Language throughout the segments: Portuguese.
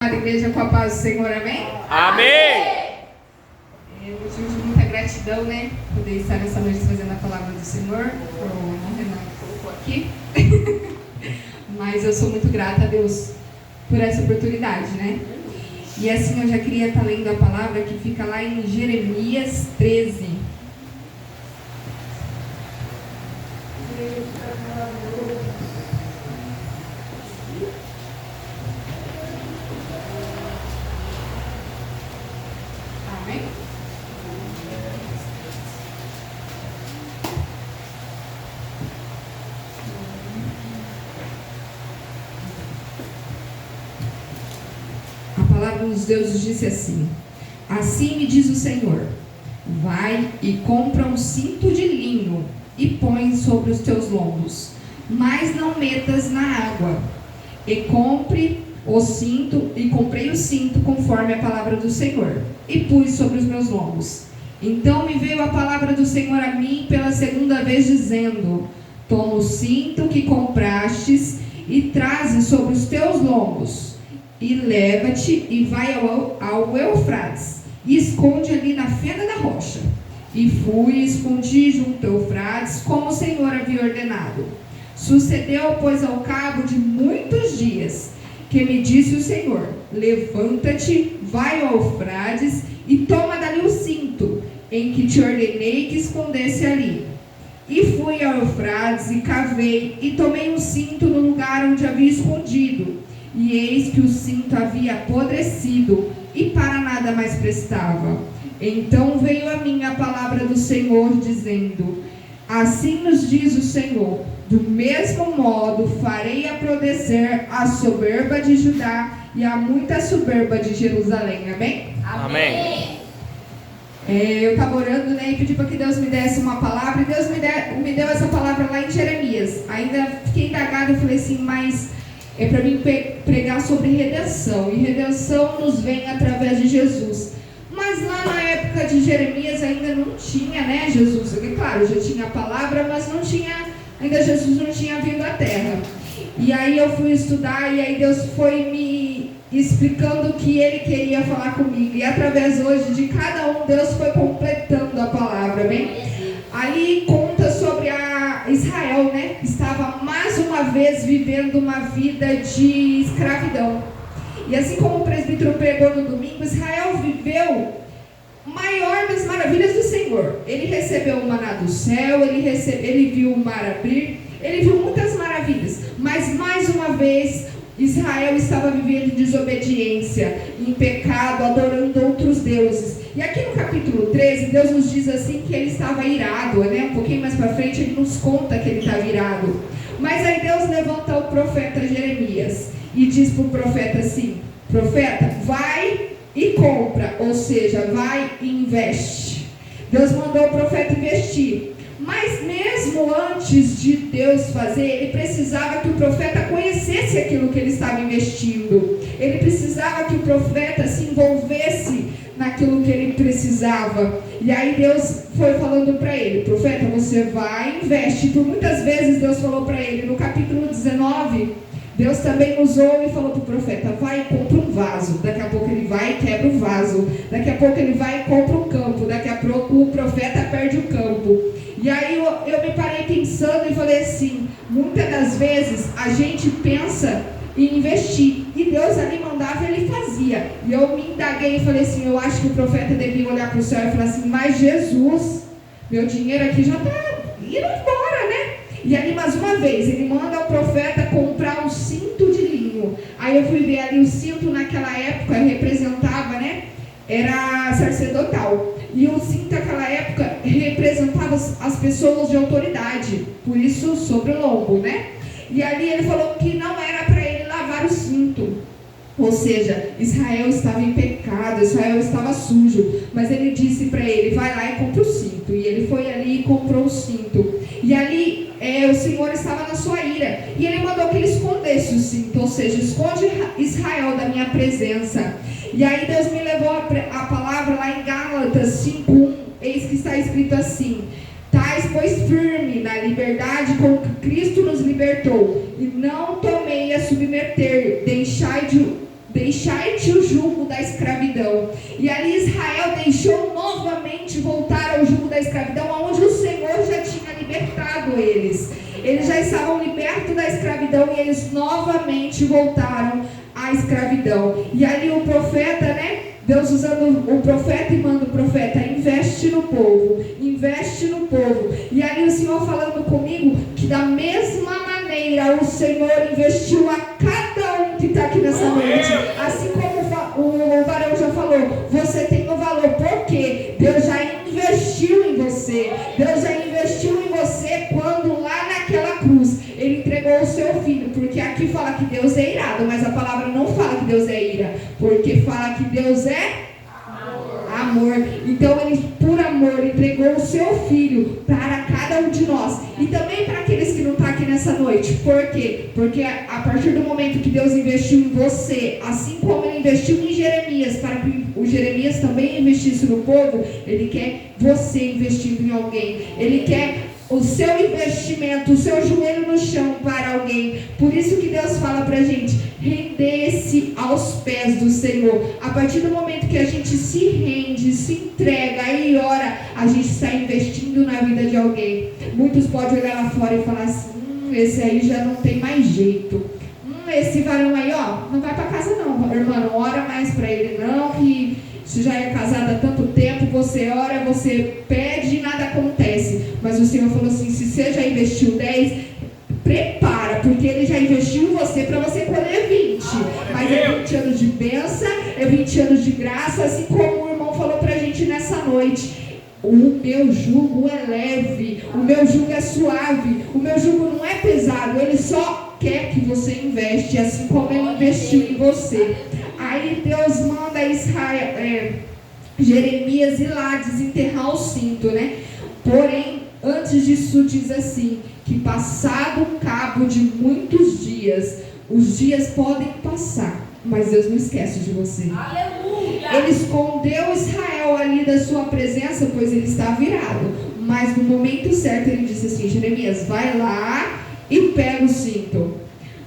A igreja com a paz do Senhor, amém? Amém! Eu tive muita gratidão, né? Poder estar nessa noite trazendo a palavra do Senhor. O irmão Renan colocou aqui. Mas eu sou muito grata a Deus por essa oportunidade, né? E assim eu já queria estar lendo a palavra que fica lá em Jeremias 13. Amém? A palavra dos deuses disse assim: assim me diz o Senhor, vai e compra um cinto de linho e põe sobre os teus lombos, mas não metas na água. E comprei o cinto conforme a palavra do Senhor, e pus sobre os meus lombos. Então me veio a palavra do Senhor a mim pela segunda vez, dizendo: toma o cinto que comprastes e traze sobre os teus lombos, e leva-te e vai ao Eufrates, e esconde ali na fenda da rocha. E fui e escondi junto ao Eufrates, como o Senhor havia ordenado. Sucedeu, pois, ao cabo de muitos dias, que me disse o Senhor: levanta-te, vai ao Eufrates e toma dali o cinto, em que te ordenei que escondesse ali. E fui ao Eufrates e cavei, e tomei o cinto no lugar onde havia escondido. E eis que o cinto havia apodrecido, e para nada mais prestava. Então veio a mim a palavra do Senhor, dizendo: assim nos diz o Senhor, do mesmo modo farei apodrecer a soberba de Judá e a muita soberba de Jerusalém. Amém? Amém. Eu estava orando, né, e pedi para que Deus me desse uma palavra, e Deus me deu essa palavra lá em Jeremias. Ainda fiquei indagada e falei assim, mas é para mim pregar sobre redenção, e redenção nos vem através de Jesus. Mas lá na época de Jeremias ainda não tinha, né, Jesus. Claro, já tinha a palavra, mas não tinha, ainda Jesus não tinha vindo à terra. E aí eu fui estudar, e aí Deus foi me explicando o que Ele queria falar comigo. E através hoje de cada um, Deus foi completando a palavra, bem? Ali conta sobre a Israel, né? Estava mais uma vez vivendo uma vida de escravidão. E assim como o presbítero pregou no domingo, Israel viveu maior das maravilhas do Senhor. Ele recebeu o maná do céu, ele viu o mar abrir, ele viu muitas maravilhas. Mas mais uma vez, Israel estava vivendo em desobediência, em pecado, adorando outros deuses. E aqui no capítulo 13, Deus nos diz assim que ele estava irado, né? Um pouquinho mais para frente ele nos conta que ele estava irado. Mas aí Deus levanta o profeta Jeremias e diz para o profeta assim: profeta, vai e compra, ou seja, vai e investe. Deus mandou o profeta investir. Mas mesmo antes de Deus fazer, ele precisava que o profeta conhecesse aquilo que ele estava investindo. Ele precisava que o profeta se envolvesse naquilo que ele precisava. E aí Deus foi falando para ele: profeta, você vai e investe. Por muitas vezes Deus falou para ele. No capítulo 19, Deus também usou e falou para o profeta: vai e compra um vaso. Daqui a pouco ele vai e quebra o vaso. Daqui a pouco ele vai e compra um campo. Daqui a pouco o profeta perde o campo. E aí eu me parei pensando e falei assim: muitas das vezes a gente pensa em investir, e Deus ali mandava e ele fazia. E eu me indaguei e falei assim: eu acho que o profeta devia olhar para o céu e falar assim: mas Jesus, meu dinheiro aqui já está indo embora, né? E ali mais uma vez, ele manda o profeta comprar um cinto de linho. Aí eu fui ver ali, o cinto naquela época representava, né? Era sacerdotal. E o cinto naquela época representava as pessoas de autoridade. Por isso, sobre o lombo, né? E ali ele falou que não era para ele lavar o cinto. Ou seja, Israel estava em pecado, Israel estava sujo. Mas ele disse para ele: vai lá e compra o cinto. E ele foi ali e comprou o cinto. E ali o Senhor estava na sua ira. E ele mandou que ele escondesse o cinto. Ou seja, esconde Israel da minha presença. E aí Deus me levou a palavra lá em Gálatas 5:1. Eis que está escrito assim: tais, pois, firme na liberdade com que Cristo nos libertou, e não tomei a submeter, deixai novamente o jugo da escravidão. E ali Israel deixou novamente voltar ao jugo da escravidão, onde o Senhor já tinha libertado eles. Eles já estavam libertos da escravidão e eles novamente voltaram à escravidão. E ali o profeta, né? Deus usando o profeta e manda o profeta: investe no povo, investe no povo. E ali o Senhor falando comigo que da mesma maneira o Senhor investiu a cada um que está aqui nessa noite. Assim como o varão já falou, você tem um valor, porque Deus já investiu em você. Deus já investiu em você quando lá naquela cruz Ele entregou o seu filho. Porque aqui fala que Deus é irado, mas a palavra não fala que Deus é ira, porque fala que Deus é amor. Então Ele, por amor, entregou o seu filho para cada um de nós. E também para aqueles que não estão aqui nessa noite. Por quê? Porque a partir do momento que Deus investiu em você, assim como Ele investiu em Jeremias, para que o Jeremias também investisse no povo, Ele quer você investindo em alguém. Ele quer o seu investimento, o seu joelho no chão para alguém. Por isso que Deus fala pra gente: render-se aos pés do Senhor. A partir do momento que a gente se rende, se entrega e ora, a gente está investindo na vida de alguém. Muitos podem olhar lá fora e falar assim: esse aí já não tem mais jeito. Esse varão aí, ó, não vai para casa não, irmã, não ora mais para ele não, que você já é casada há tanto tempo, você ora, você pede e nada acontece. Mas o Senhor falou assim: se você já investiu 10, prepara, porque Ele já investiu em você para você colher 20. Mas é 20 anos de bênção, é 20 anos de graça, assim como o irmão falou pra gente nessa noite. O meu jugo é leve, o meu jugo é suave, o meu jugo não é pesado. Ele só quer que você investe, assim como Ele investiu em você. Aí Deus manda Jeremias ir lá desenterrar o cinto, né? Porém, antes disso diz assim, que passado o cabo de muitos dias, os dias podem passar, mas Deus não esquece de você. Aleluia! Ele escondeu Israel ali da sua presença, pois ele está virado. Mas no momento certo ele disse assim: Jeremias, vai lá e pega o cinto.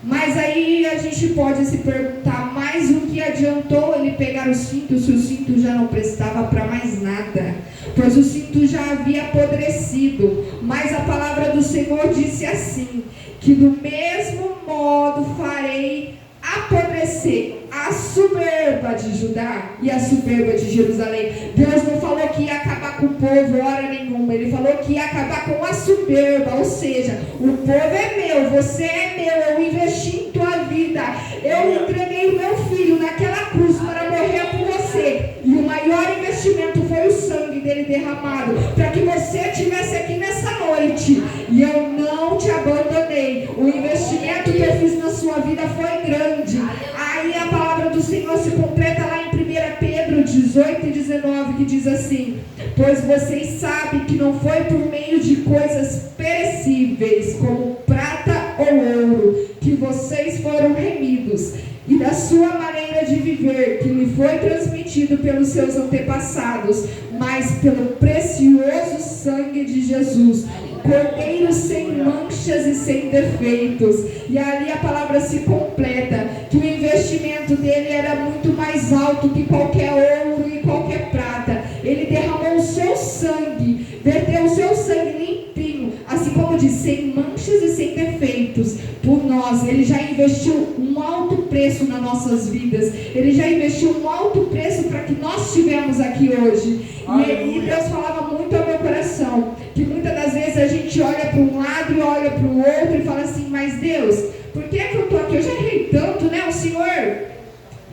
Mas aí a gente pode se perguntar: mas o que adiantou ele pegar o cinto, se o cinto já não prestava para mais nada? Pois o cinto já havia apodrecido. Mas a palavra do Senhor disse assim: que do mesmo modo farei apodrecer a soberba de Judá e a soberba de Jerusalém. Deus não falou que ia acabar com o povo hora nenhuma. Ele falou que ia acabar com a soberba. Ou seja, o povo é meu, você é meu, eu investi em tua vida, eu entreguei o meu filho naquela cruz para morrer por você, e o maior investimento foi o sangue dele derramado, para que você estivesse aqui nessa noite, e eu não te abandonei. O investimento que eu fiz na sua vida foi grande. Aí a palavra do Senhor se completa lá em 1 Pedro 18 e 19, que diz assim: pois vocês sabem que não foi por meio de coisas perecíveis, como prata ou ouro, que vocês foram remidos, e da sua maneira de viver, que lhe foi transmitido pelos seus antepassados, mas pelo precioso sangue de Jesus, Cordeiro sem manchas e sem defeitos. E ali a palavra se completa, que o investimento dele era muito mais alto que qualquer ouro e qualquer prata. Ele derramou o seu sangue, verteu o seu sangue limpinho, assim como diz, sem manchas e sem defeitos, por nós. Ele já investiu um alto preço nas nossas vidas. Ele já investiu um alto preço para que nós estivemos aqui hoje. E Deus falava muito ao meu coração, que muitas das vezes a gente olha para um lado e olha para o outro e fala assim: mas Deus, por que que eu estou aqui? Eu já errei tanto, né? O Senhor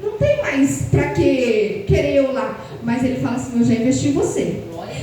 não tem mais para que querer eu lá. Mas Ele fala assim: eu já investi em você.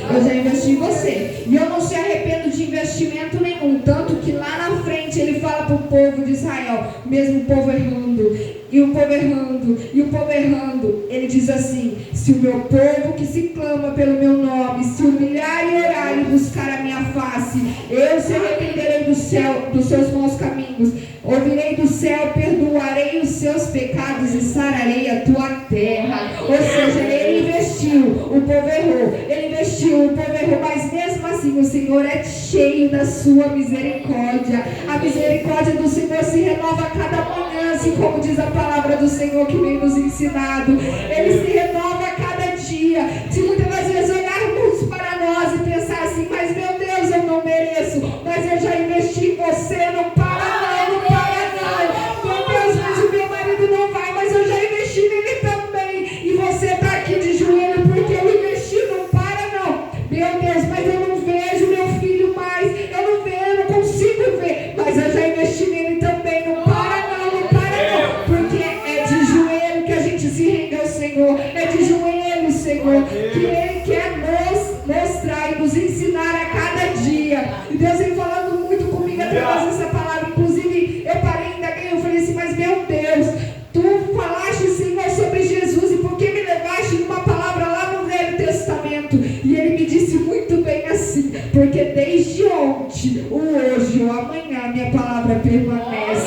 Eu já investi em você. E eu não se arrependo de investimento nenhum. Tanto que lá na frente Ele fala para o povo de Israel, mesmo o povo errando, e o povo errando, e o povo errando, Ele diz assim: se o meu povo que se clama pelo meu nome se humilhar e orar e buscar a minha face, eu se arrependerei do céu, dos seus maus caminhos, ouvirei do céu, perdoarei os seus pecados e sararei a tua terra. Ou seja, Ele investiu, o povo errou. Ele investiu, o povo errou, mas mesmo assim o Senhor é cheio cheio da sua misericórdia. A misericórdia do Senhor se renova a cada manhã, assim como diz a palavra do Senhor que vem nos ensinado. Ele se renova a cada dia. Se muitas das vezes olharmos para nós e pensar assim, mas meu Deus, eu não mereço, mas eu já investi em você, não para não, não para não. Meu Deus, mas o meu marido não vai, mas eu já investi nele também. E você está aqui de joelho porque eu investi, não para não. Meu Deus, mas eu não vejo meu filho mais, eu não consigo ver, mas eu já investi nele também, não para não, não para não. Porque é de joelho que a gente se rende ao Senhor, é de joelho, Senhor, que Ele quer nos mostrar e nos ensinar a cada dia. E Deus vem falando muito comigo através dessa palavra. Inclusive, eu parei ainda bem, eu falei assim, mas meu Deus, tu falaste, Senhor, sobre Jesus, e por que me levaste numa palavra lá no Velho Testamento? E Ele me disse muito bem assim, porque desde ontem, o hoje, o amanhã, minha palavra permanece.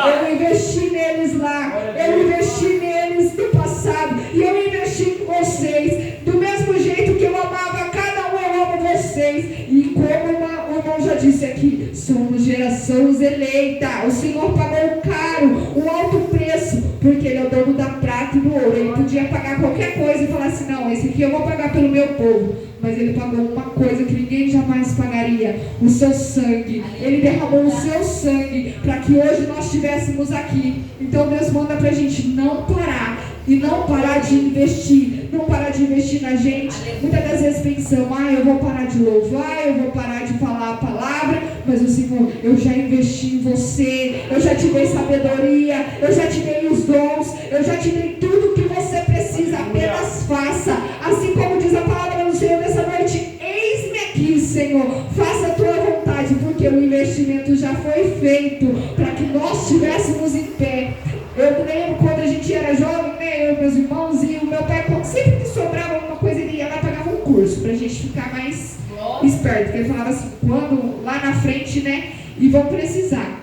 Eu investi neles lá, eu investi neles no passado, e eu investi em vocês, do mesmo jeito que eu amava cada um, eu amo vocês. E como o irmão já disse aqui, somos gerações eleita. O Senhor pagou caro, um alto preço, porque Ele é o dono da prata e do ouro. Ele podia pagar qualquer coisa e falar assim, não, esse aqui eu vou pagar pelo meu povo. Mas Ele pagou uma coisa que ninguém jamais pagaria, o seu sangue. Ele derramou o seu sangue para que hoje nós estivéssemos aqui. Então Deus manda para a gente não parar. E não parar de investir, não parar de investir na gente. Muitas das vezes pensamos, eu vou parar de louvar, eu vou parar de falar a palavra, mas o Senhor, eu já investi em você, eu já te dei sabedoria, eu já te dei os dons, eu já te dei tudo que você precisa, apenas faça. Assim como diz a palavra do Senhor nessa noite, eis-me aqui, Senhor, faça a tua vontade, porque o investimento já foi feito para que nós estivéssemos em pé. Eu lembro quando a gente era jovem, né, eu e meus irmãos, e o meu pai, sempre que sobrava alguma coisa, ele ia lá e pagava um curso, pra gente ficar mais esperto, porque ele falava assim, quando lá na frente, né, e vão precisar.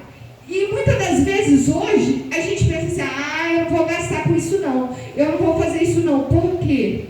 E muitas das vezes hoje, a gente pensa assim, eu não vou gastar com isso não, eu não vou fazer isso não. Por quê?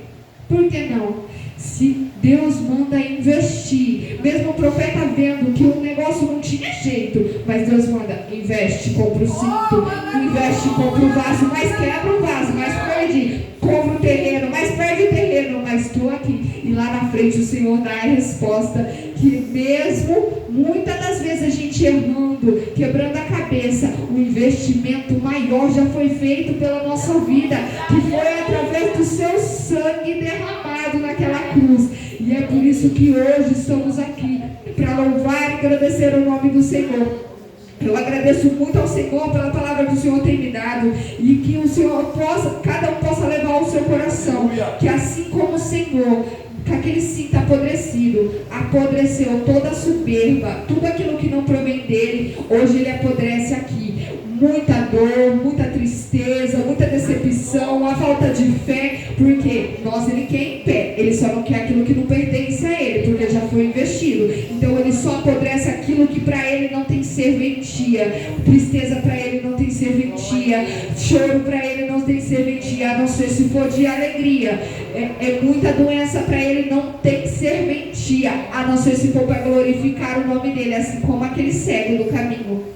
Por que não? Se Deus manda investir, mesmo o profeta vendo que o negócio não tinha jeito, mas Deus manda, investe, compra o cinto, investe, compra o vaso, mas quebra o vaso, mas perde, compra o terreno, mas perde o terreno, mas estou aqui. E lá na frente o Senhor dá a resposta, que mesmo muitas das vezes a gente errando, quebrando a cabeça, o investimento maior já foi feito pela nossa vida, que foi através do seu sangue derramado naquela cruz. E é por isso que hoje estamos aqui, para louvar e agradecer o nome do Senhor. Eu agradeço muito ao Senhor pela palavra que o Senhor tem me dado, e que o Senhor possa, cada um possa levar ao seu coração, que assim como o Senhor, que aquele cinto apodrecido, apodreceu toda a soberba, tudo aquilo que não provém dele, hoje ele apodrece aqui. Muita dor, muita tristeza, muita decepção, uma falta de fé, porque ele quer em pé, ele só não quer aquilo que não pertence a ele, porque já foi investido. Então ele só apodrece aquilo que para ele não tem serventia, tristeza para ele não tem serventia, choro para ele não tem serventia, a não ser se for de alegria. Muita doença para ele não tem serventia, a não ser se for para glorificar o nome dele, assim como aquele cego do caminho.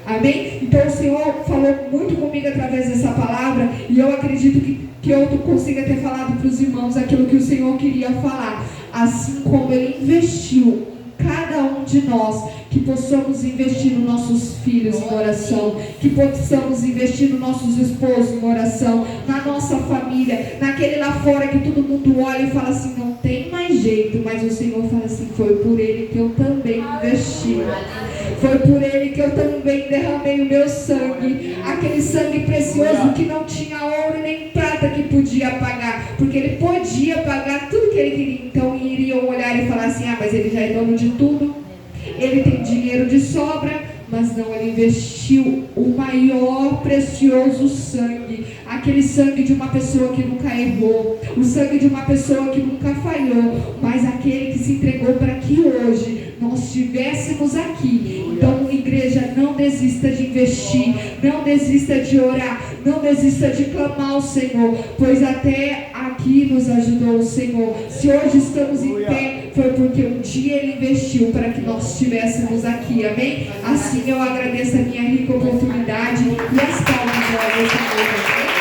Amém? Então o Senhor falou muito comigo através dessa palavra, e eu acredito que eu consiga ter falado para os irmãos aquilo que o Senhor queria falar. Assim como Ele investiu em cada um de nós, que possamos investir nos nossos filhos em oração, que possamos investir nos nossos esposos em oração, na nossa família, naquele lá fora que todo mundo olha e fala assim, não tem mais jeito, mas o Senhor fala assim, foi por ele que eu também investi, foi por ele que eu também derramei o meu sangue, aquele sangue precioso que não tinha ouro nem prata que podia pagar, porque ele podia pagar tudo que ele queria. Então iriam olhar e falar assim, mas ele já é dono de tudo, ele tem dinheiro de sobra, mas não, ele investiu o maior precioso sangue, aquele sangue de uma pessoa que nunca errou, o sangue de uma pessoa que nunca falhou, mas aquele que se entregou para que hoje nós estivéssemos aqui. Então, igreja, não desista de investir, não desista de orar, não desista de clamar ao Senhor, pois até aqui nos ajudou o Senhor. Se hoje estamos em pé, foi porque um dia Ele investiu para que nós estivéssemos aqui, amém? Assim eu agradeço a minha rica oportunidade e as palmas para Deus, amém?